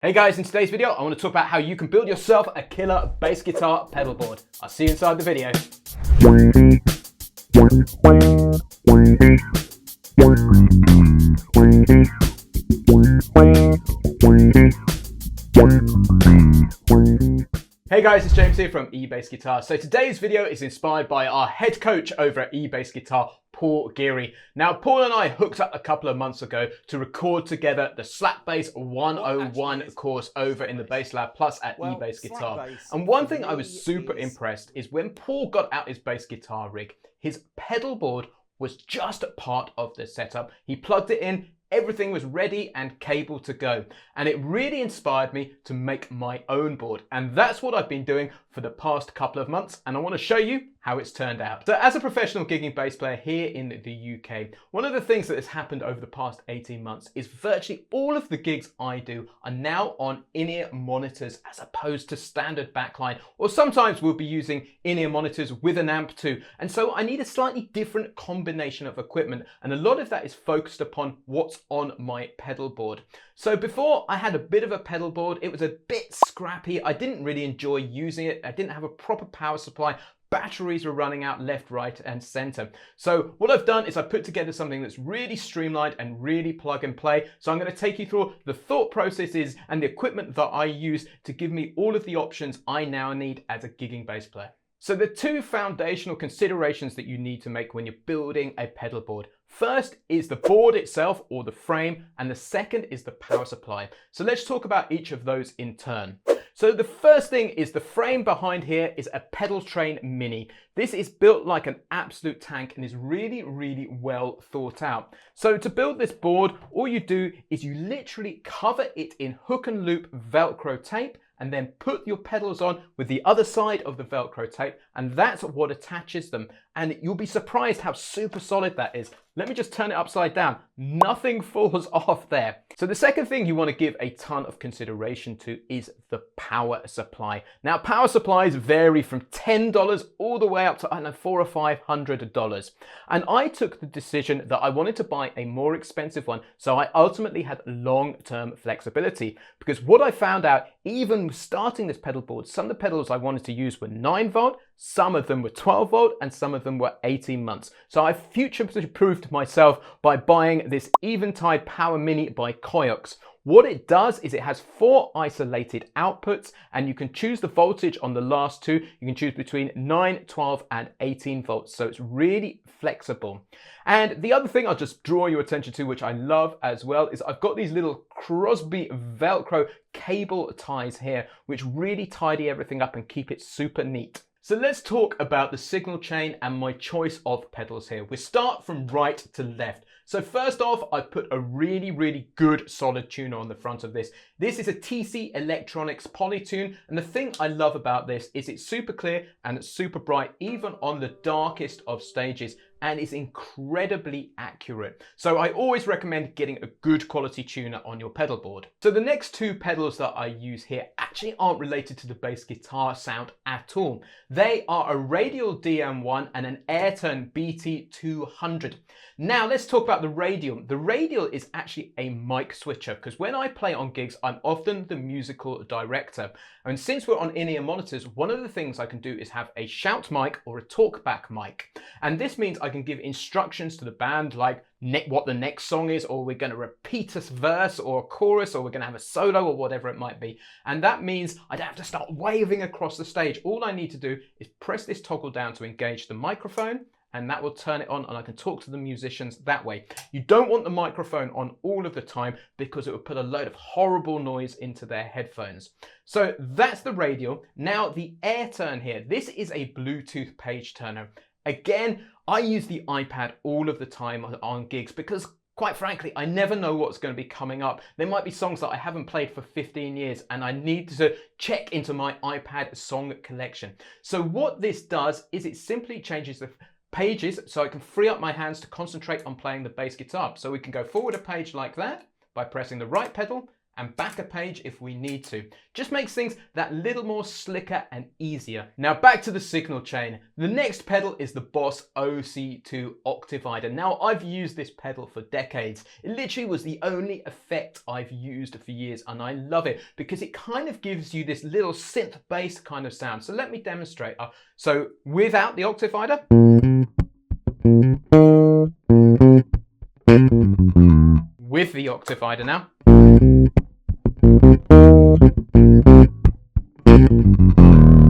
Hey guys, in today's video, I want to talk about how you can build yourself a killer bass guitar pedal board. I'll see you inside the video. Hey guys, it's James here from eBassGuitar. So today's video is inspired by our head coach over at eBassGuitar, Paul Geary. Now, Paul and I hooked up a couple of months ago to record together the Slap Bass 101 course over in the Bass Lab Plus at eBassGuitar. And one thing I was super impressed is when Paul got out his bass guitar rig, his pedal board was just part of the setup. He plugged it in, everything was ready and cable to go. And it really inspired me to make my own board. And that's what I've been doing for the past couple of months. And I want to show you how it's turned out. So as a professional gigging bass player here in the UK, one of the things that has happened over the past 18 months is virtually all of the gigs I do are now on in-ear monitors as opposed to standard backline, or sometimes we'll be using in-ear monitors with an amp too. And so I need a slightly different combination of equipment. And a lot of that is focused upon what's on my pedal board. So before I had a bit of a pedal board, it was a bit scrappy. I didn't really enjoy using it. I didn't have a proper power supply. Batteries were running out left, right, and center. So what I've done is I've put together something that's really streamlined and really plug and play. So I'm going to take you through the thought processes and the equipment that I use to give me all of the options I now need as a gigging bass player. So the two foundational considerations that you need to make when you're building a pedal board. First is the board itself or the frame, and the second is the power supply. So let's talk about each of those in turn. So the first thing is the frame behind here is a Pedaltrain Mini. This is built like an absolute tank and is really, really well thought out. So to build this board, all you do is you literally cover it in hook and loop Velcro tape and then put your pedals on with the other side of the Velcro tape, and that's what attaches them. And you'll be surprised how super solid that is. Let me just turn it upside down. Nothing falls off there. So the second thing you want to give a ton of consideration to is the power supply. Now, power supplies vary from $10 all the way up to, I don't know, $400 or $500. And I took the decision that I wanted to buy a more expensive one, so I ultimately had long-term flexibility. Because what I found out, even starting this pedal board, some of the pedals I wanted to use were 9 volt, some of them were 12 volt, and some of them were 18 months. So I future-proofed myself by buying this Eventide PowerMini by CIOKS. What it does is it has 4 isolated outputs, and you can choose the voltage on the last two. You can choose between 9, 12, and 18 volts. So it's really flexible. And the other thing I'll just draw your attention to, which I love as well, is I've got these little Crosby Velcro cable ties here, which really tidy everything up and keep it super neat. So let's talk about the signal chain and my choice of pedals here. We start from right to left. So first off, I put a really, really good solid tuner on the front of this. This is a TC Electronic Polytune, and the thing I love about this is it's super clear and it's super bright, even on the darkest of stages, and is incredibly accurate. So I always recommend getting a good quality tuner on your pedal board. So the next two pedals that I use here actually aren't related to the bass guitar sound at all. They are a Radial DM1 and an AirTurn BT200. Now let's talk about the Radial. The Radial is actually a mic switcher, because when I play on gigs, I'm often the musical director. And since we're on in-ear monitors, one of the things I can do is have a shout mic or a talkback mic. And this means I can give instructions to the band like what the next song is, or we're going to repeat a verse or a chorus, or we're going to have a solo or whatever it might be. And that means I don't have to start waving across the stage. All I need to do is press this toggle down to engage the microphone, and that will turn it on, and I can talk to the musicians that way. You don't want the microphone on all of the time because it will put a load of horrible noise into their headphones. So that's the Radial. Now the AirTurn here, this is a Bluetooth page turner. Again, I use the iPad all of the time on gigs because, quite frankly, I never know what's going to be coming up. There might be songs that I haven't played for 15 years and I need to check into my iPad song collection. So what this does is it simply changes the pages so I can free up my hands to concentrate on playing the bass guitar. So we can go forward a page like that by pressing the right pedal and back a page if we need to. Just makes things that little more slicker and easier. Now back to the signal chain. The next pedal is the Boss OC2 Octave. Now I've used this pedal for decades. It literally was the only effect I've used for years, and I love it because it kind of gives you this little synth bass kind of sound. So let me demonstrate. So without the Octave, with the Octave now.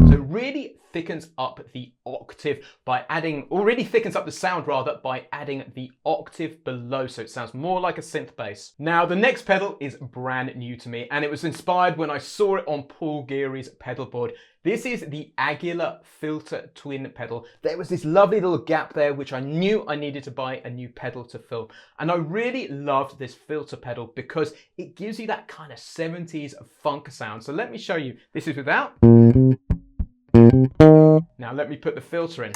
So really thickens up the octave by adding, or really thickens up the sound rather, by adding the octave below, so it sounds more like a synth bass. Now the next pedal is brand new to me, and it was inspired when I saw it on Paul Geary's pedal board. This is the Aguilar Filter Twin pedal. There was this lovely little gap there which I knew I needed to buy a new pedal to fill. And I really loved this filter pedal because it gives you that kind of 70s funk sound. So let me show you. This is without. Now let me put the filter in.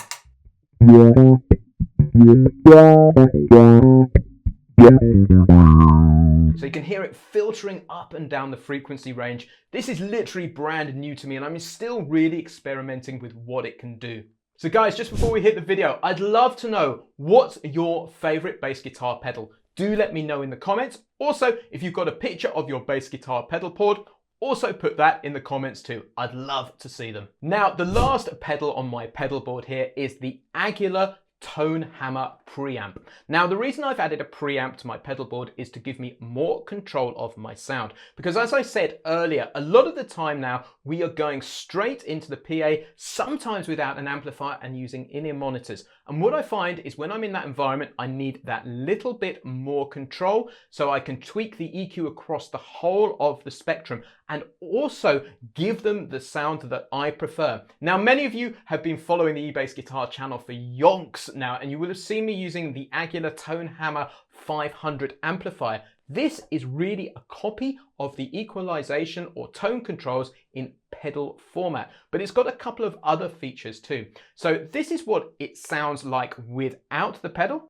So you can hear it filtering up and down the frequency range. This is literally brand new to me, and I'm still really experimenting with what it can do. So guys, just before we hit the video, I'd love to know what's your favorite bass guitar pedal. Do let me know in the comments. Also, if you've got a picture of your bass guitar pedal board, also put that in the comments too. I'd love to see them. Now, the last pedal on my pedal board here is the Aguilar Tone Hammer Preamp. Now, the reason I've added a preamp to my pedal board is to give me more control of my sound. Because as I said earlier, a lot of the time now, we are going straight into the PA, sometimes without an amplifier and using in-ear monitors. And what I find is when I'm in that environment, I need that little bit more control so I can tweak the EQ across the whole of the spectrum and also give them the sound that I prefer. Now, many of you have been following the eBassGuitar channel for yonks now, and you will have seen me using the Aguilar Tone Hammer 500 amplifier. This is really a copy of the equalization or tone controls in pedal format, but it's got a couple of other features too. So this is what it sounds like without the pedal.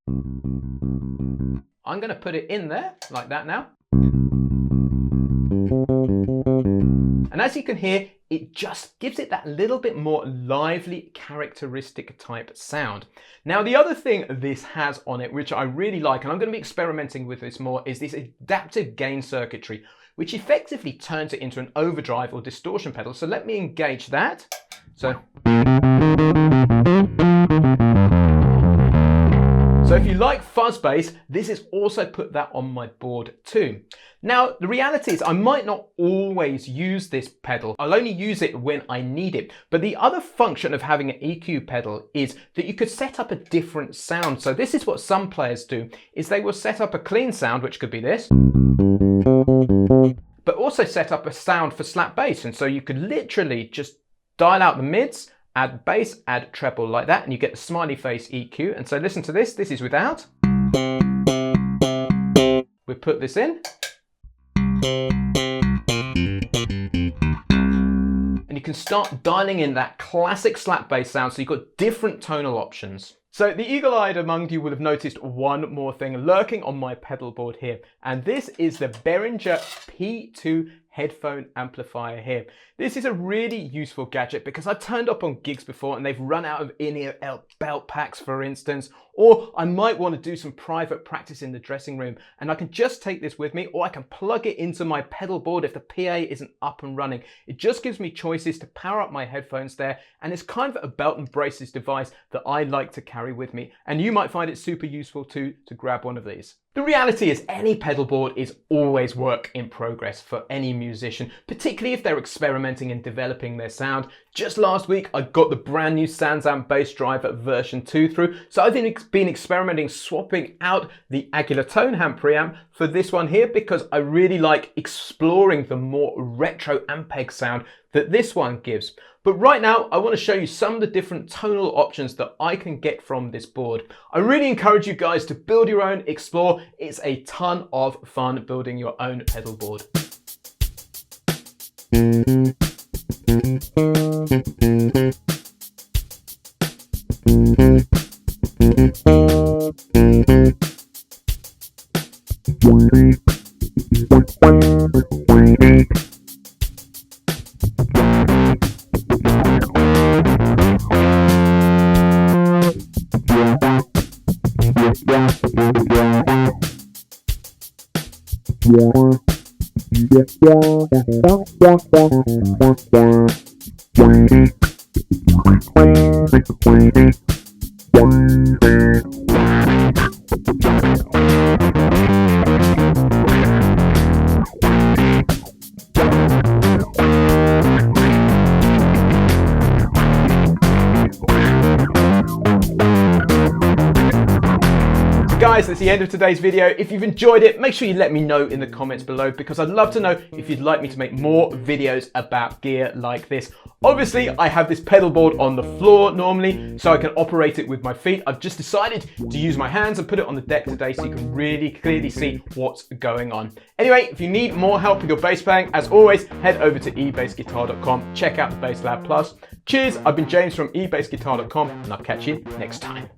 I'm going to put it in there like that now. And as you can hear, it just gives it that little bit more lively, characteristic type sound. Now, the other thing this has on it, which I really like, and I'm going to be experimenting with this more, is this adaptive gain circuitry, which effectively turns it into an overdrive or distortion pedal. So let me engage that. So if you like fuzz bass, this has also put that on my board too. Now, the reality is I might not always use this pedal. I'll only use it when I need it. But the other function of having an EQ pedal is that you could set up a different sound. So this is what some players do, is they will set up a clean sound, which could be this, but also set up a sound for slap bass. And so you could literally just dial out the mids, add bass, add treble like that, and you get the smiley face EQ. And so listen to this. This is without. We put this in. And you can start dialing in that classic slap bass sound, so you've got different tonal options. So the eagle-eyed among you will have noticed one more thing lurking on my pedal board here, and this is the Behringer P2 headphone amplifier here. This is a really useful gadget because I've turned up on gigs before and they've run out of in-ear belt packs, for instance, or I might want to do some private practice in the dressing room, and I can just take this with me, or I can plug it into my pedal board if the PA isn't up and running. It just gives me choices to power up my headphones there, and it's kind of a belt and braces device that I like to carry with me, and you might find it super useful too to grab one of these. The reality is any pedal board is always work in progress for any musician, particularly if they're experimenting and developing their sound. Just last week, I got the brand new Sansamp bass driver version 2 through, so I've been experimenting swapping out the Aguilar Tone Hammer preamp for this one here because I really like exploring the more retro Ampeg sound that this one gives. But right now, I want to show you some of the different tonal options that I can get from this board. I really encourage you guys to build your own, explore. It's a ton of fun building your own pedal board. Guys, that's the end of today's video. If you've enjoyed it, make sure you let me know in the comments below, because I'd love to know if you'd like me to make more videos about gear like this. Obviously, I have this pedal board on the floor normally, so I can operate it with my feet. I've just decided to use my hands and put it on the deck today so you can really clearly see what's going on. Anyway, if you need more help with your bass playing, as always, head over to eBassGuitar.com, check out the Bass Lab Plus. Cheers, I've been James from eBassGuitar.com, and I'll catch you next time.